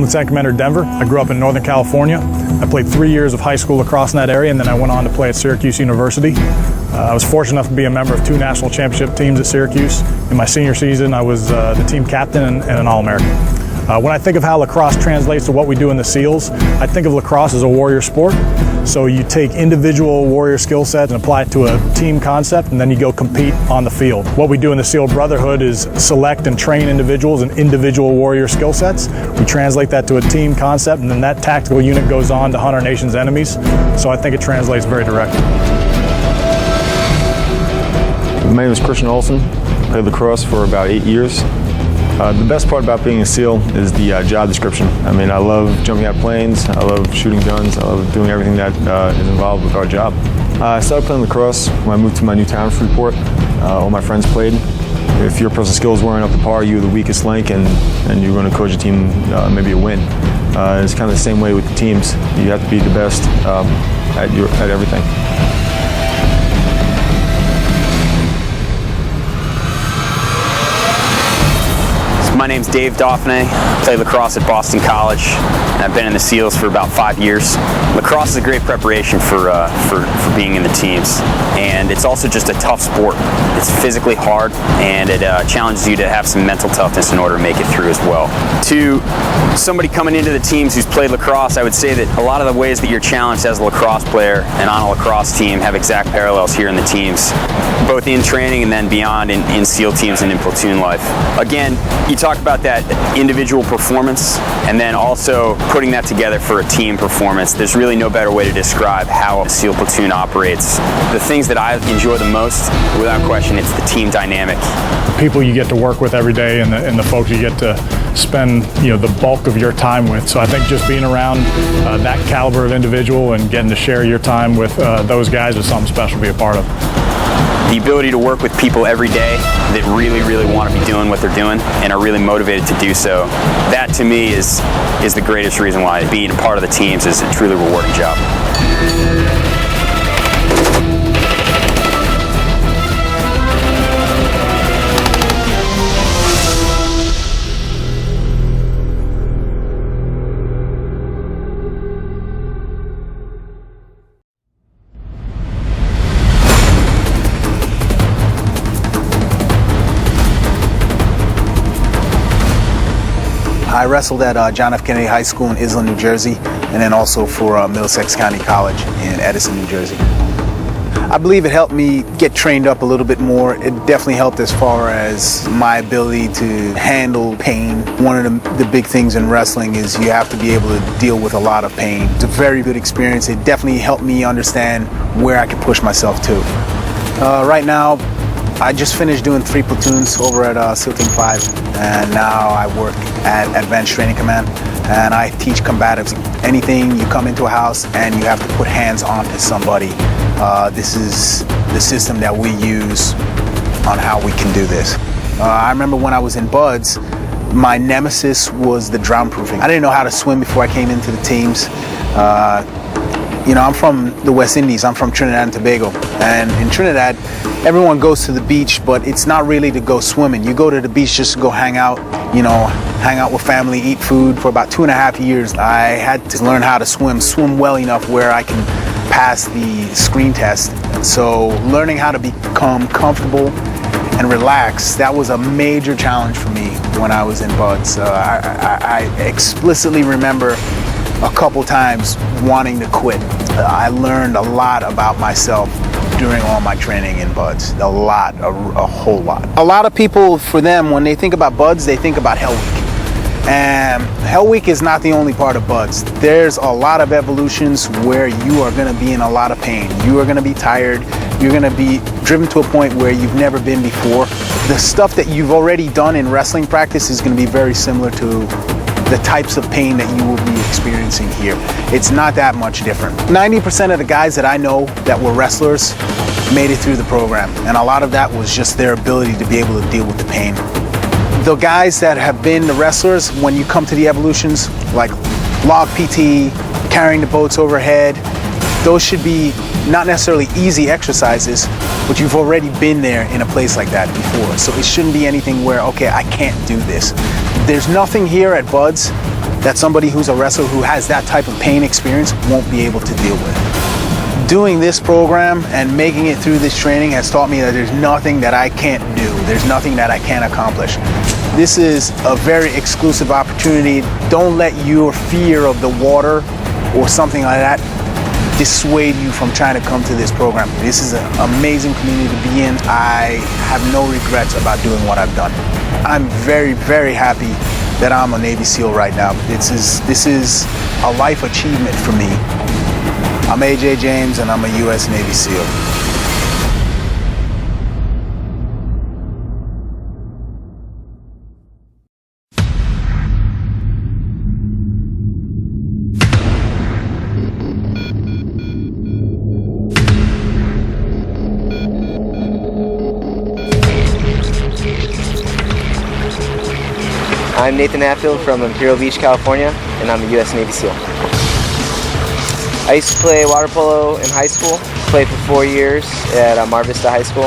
I'm Lieutenant Commander Denver. I grew up in Northern California. I played 3 years of high school lacrosse in that area, and then I went on to play at Syracuse University. I was fortunate enough to be a member of 2 national championship teams at Syracuse. In my senior season, I was the team captain and an All-American. When I think of how lacrosse translates to what we do in the SEALs, I think of lacrosse as a warrior sport. So you take individual warrior skill sets and apply it to a team concept, and then you go compete on the field. What we do in the SEAL Brotherhood is select and train individuals and individual warrior skill sets. We translate that to a team concept, and then that tactical unit goes on to hunt our nation's enemies. So I think it translates very directly. My name is Christian Olsen. I played lacrosse for about 8 years. The best part about being a SEAL is the job description. I mean, I love jumping out of planes, I love shooting guns, I love doing everything that is involved with our job. I started playing lacrosse when I moved to my new town, Freeport. All my friends played. If your personal skills weren't up to par, you were the weakest link, and you're going to coach a team maybe a win. It's kind of the same way with the teams. You have to be the best at everything. My name's Dave Dauphiné. I played lacrosse at Boston College, and I've been in the SEALs for about 5 years. Lacrosse is a great preparation for being in the teams, and it's also just a tough sport. It's physically hard, and it challenges you to have some mental toughness in order to make it through as well. To somebody coming into the teams who's played lacrosse, I would say that a lot of the ways that you're challenged as a lacrosse player and on a lacrosse team have exact parallels here in the teams, both in training and then beyond in SEAL teams and in platoon life. Again, you talk about that individual performance and then also putting that together for a team performance. There's really no better way to describe how a SEAL platoon operates. The things that I enjoy the most, without question, it's the team dynamic. The people you get to work with every day and the folks you get to spend the bulk of your time with. So I think just being around that caliber of individual and getting to share your time with those guys is something special to be a part of. The ability to work with people every day that really, really want to be doing what they're doing and are really motivated to do so, that to me is the greatest reason why being a part of the teams is a truly rewarding job. I wrestled at John F. Kennedy High School in Island, New Jersey, and then also for Middlesex County College in Edison, New Jersey. I believe it helped me get trained up a little bit more. It definitely helped as far as my ability to handle pain. One of the big things in wrestling is you have to be able to deal with a lot of pain. It's a very good experience. It definitely helped me understand where I could push myself to. Right now, I just finished doing 3 platoons over at SEAL Team 5, and now I work at Advanced Training Command, and I teach combatives. Anything, you come into a house and you have to put hands onto somebody. This is the system that we use on how we can do this. I remember when I was in BUD/S, my nemesis was the drown proofing. I didn't know how to swim before I came into the teams. I'm from the West Indies. I'm from Trinidad and Tobago. And in Trinidad, everyone goes to the beach, but it's not really to go swimming. You go to the beach just to go hang out, hang out with family, eat food. For about 2.5 years, I had to learn how to swim well enough where I can pass the screen test. So learning how to become comfortable and relaxed, that was a major challenge for me when I was in BUD/S. I explicitly remember a couple times wanting to quit. I learned a lot about myself during all my training in BUD/S. A whole lot. A lot of people, for them, when they think about BUD/S, they think about Hell Week. And Hell Week is not the only part of BUD/S. There's a lot of evolutions where you are going to be in a lot of pain. You are going to be tired. You're going to be driven to a point where you've never been before. The stuff that you've already done in wrestling practice is going to be very similar to the types of pain that you will be experiencing here. It's not that much different. 90% of the guys that I know that were wrestlers made it through the program, and a lot of that was just their ability to be able to deal with the pain. The guys that have been the wrestlers, when you come to the evolutions, like log PT, carrying the boats overhead, those should be not necessarily easy exercises, but you've already been there in a place like that before. So it shouldn't be anything where, okay, I can't do this. There's nothing here at Buds that somebody who's a wrestler who has that type of pain experience won't be able to deal with. Doing this program and making it through this training has taught me that there's nothing that I can't do. There's nothing that I can't accomplish. This is a very exclusive opportunity. Don't let your fear of the water or something like that dissuade you from trying to come to this program. This is an amazing community to be in. I have no regrets about doing what I've done. I'm very, very happy that I'm a Navy SEAL right now. This is a life achievement for me. I'm AJ James and I'm a U.S. Navy SEAL. I'm Nathan Hatfield from Imperial Beach, California, and I'm a U.S. Navy SEAL. I used to play water polo in high school, played for 4 years at Mar Vista High School.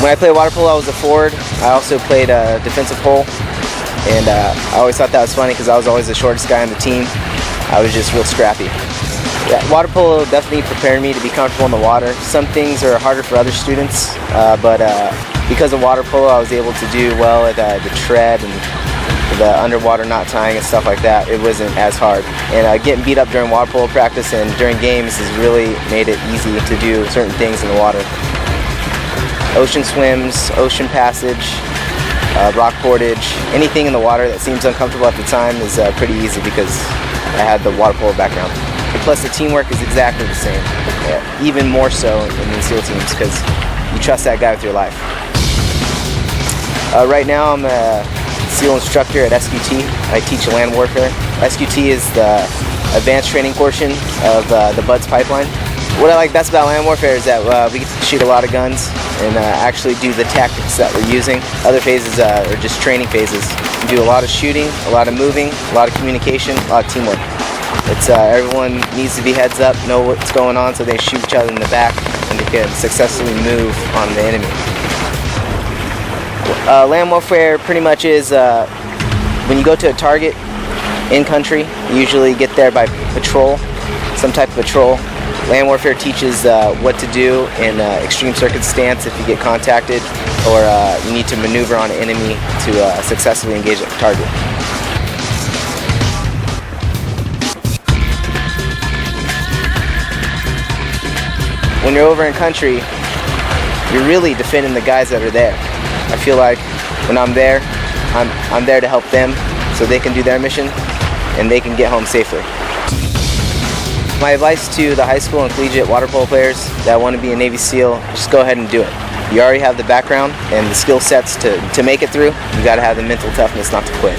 When I played water polo, I was a forward. I also played defensive pole, and I always thought that was funny because I was always the shortest guy on the team. I was just real scrappy. Yeah, water polo definitely prepared me to be comfortable in the water. Some things are harder for other students, but because of water polo, I was able to do well at the tread and the underwater knot tying and stuff like that. It wasn't as hard. And getting beat up during water polo practice and during games has really made it easy to do certain things in the water. Ocean swims, ocean passage, rock portage, anything in the water that seems uncomfortable at the time is pretty easy because I had the water polo background. And plus the teamwork is exactly the same, even more so in the SEAL teams because you trust that guy with your life. Right now I'm a SEAL instructor at SQT. I teach land warfare. SQT is the advanced training portion of the Buds pipeline. What I like best about land warfare is that we get to shoot a lot of guns and actually do the tactics that we're using. Other phases are just training phases. We do a lot of shooting, a lot of moving, a lot of communication, a lot of teamwork. It's everyone needs to be heads up, know what's going on so they shoot each other in the back and they can successfully move on the enemy. Land warfare pretty much is when you go to a target in country, you usually get there by patrol, some type of patrol. Land warfare teaches what to do in extreme circumstance if you get contacted or you need to maneuver on an enemy to successfully engage a target. When you're over in country, you're really defending the guys that are there. I feel like when I'm there, I'm there to help them so they can do their mission and they can get home safely. My advice to the high school and collegiate water polo players that want to be a Navy SEAL, just go ahead and do it. You already have the background and the skill sets to make it through. You got to have the mental toughness not to quit.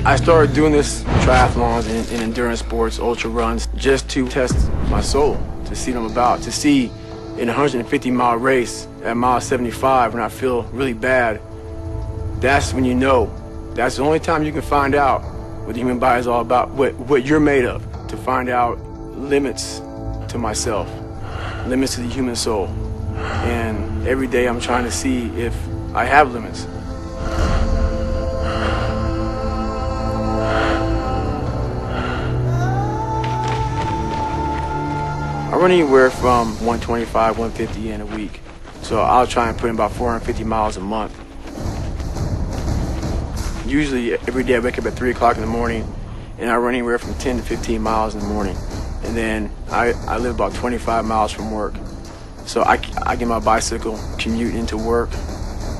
I started doing this triathlons and endurance sports, ultra runs, just to test my soul, to see what I'm about, to see in a 150-mile race at mile 75 when I feel really bad. That's when you know. That's the only time you can find out what the human body is all about, what you're made of, to find out limits to myself, limits to the human soul. And every day I'm trying to see if I have limits. I run anywhere from 125, 150 in a week. So I'll try and put in about 450 miles a month. Usually every day I wake up at 3 o'clock in the morning and I run anywhere from 10 to 15 miles in the morning. And then I live about 25 miles from work. So I get my bicycle, commute into work,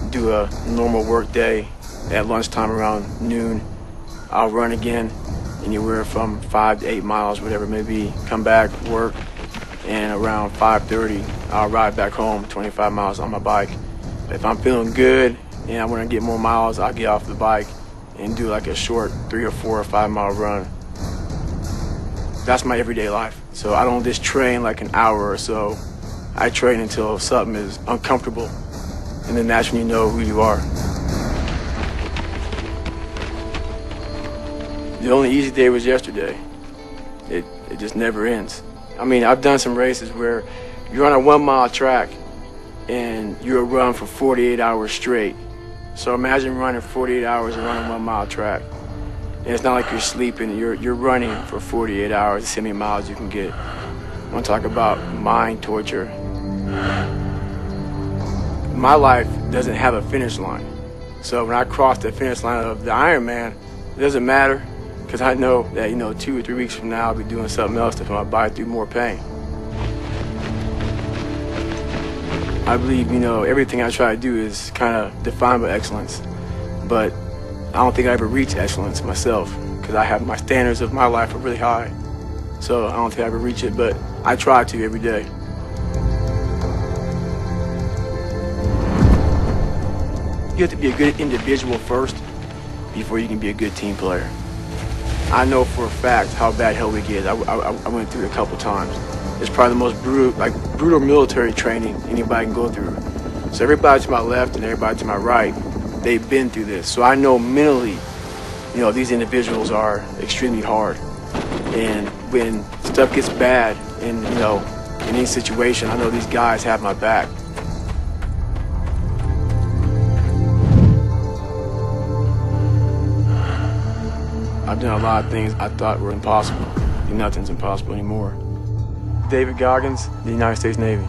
do a normal work day. At lunchtime around noon, I'll run again, anywhere from 5 to 8 miles, whatever it may be. Come back, work. And around 5:30, I'll ride back home 25 miles on my bike. If I'm feeling good and I want to get more miles, I'll get off the bike and do like a short 3 or 4 or 5 mile run. That's my everyday life. So I don't just train like an hour or so. I train until something is uncomfortable, and then that's when you know who you are. The only easy day was yesterday. It just never ends. I mean, I've done some races where you're on a 1 mile track and you'll run for 48 hours straight. So imagine running 48 hours and running 1 mile track. And it's not like you're sleeping, you're running for 48 hours to see how many miles you can get. I want to talk about mind torture. My life doesn't have a finish line. So when I cross the finish line of the Ironman, it doesn't matter because I know that, 2 or 3 weeks from now I'll be doing something else to put my body through more pain. I believe, everything I try to do is kind of defined by excellence, but I don't think I ever reach excellence myself because I have my standards of my life are really high. So I don't think I ever reach it, but I try to every day. You have to be a good individual first before you can be a good team player. I know for a fact how bad hell we get. I went through it a couple times. It's probably the most brutal military training anybody can go through. So everybody to my left and everybody to my right, they've been through this. So I know mentally, these individuals are extremely hard. And when stuff gets bad in any situation, I know these guys have my back. I've done a lot of things I thought were impossible. Nothing's impossible anymore. David Goggins, the United States Navy.